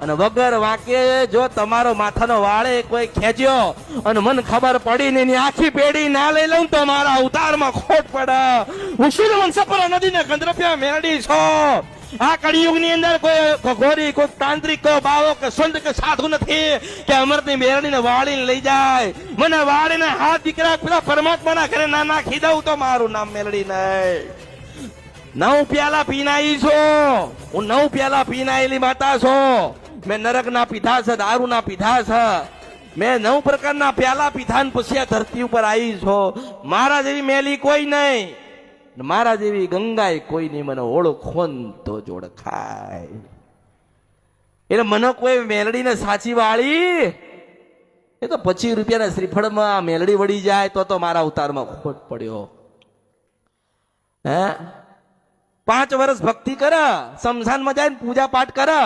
અને વગર વાંકે જો તમારો માથાનો વાળે કોઈ ખેંચ્યો અને મને ખબર પડી ને એની આખી પેઢી ના લઈ લઉં તો મારા અવતારમાં ખોટ પડે. હું શું વંશપરા નદીને ગંધર્ભ્યા મેરડી છો. આ કળિયુગ ની અંદર કોઈ ઘોરી કોઈ તાંત્રિક કોઈ બાવો કે સંત કે સાધુ નથી કે અમૃતની મેરડીને વાળીને લઈ જાય. મને વાળીને હાથ દીકરા પેલા પરમાત્માના ઘરે ના નાખી દઉં તો મારું નામ મેરડી નહીં. 9 પ્યાલા પીનાઈ છો હું. 9 પ્યાલા પીનાયેલી માતા છો. મેં નરક ના પીધા છે, દારૂ ના પીધા છે. મેં 9 પ્રકારના પ્યાલા પીધા ને પછી આ ધરતી ઉપર આવી છો. મારા જેવી મેલી કોઈ નહીં, મારા જેવી ગંગાએ કોઈ નહીં. મને ઓળખો તો જ ઓળખાય. એટલે મને કોઈ મેલડીને સાચી વાળી એ તો 25 રૂપિયાના શ્રીફળમાં મેલડી વળી જાય તો મારા અવતારમાં ખોટ પડ્યો. હે 5 વર્ષ ભક્તિ કરે, શમશાનમાં જાય પૂજા પાઠ કરે,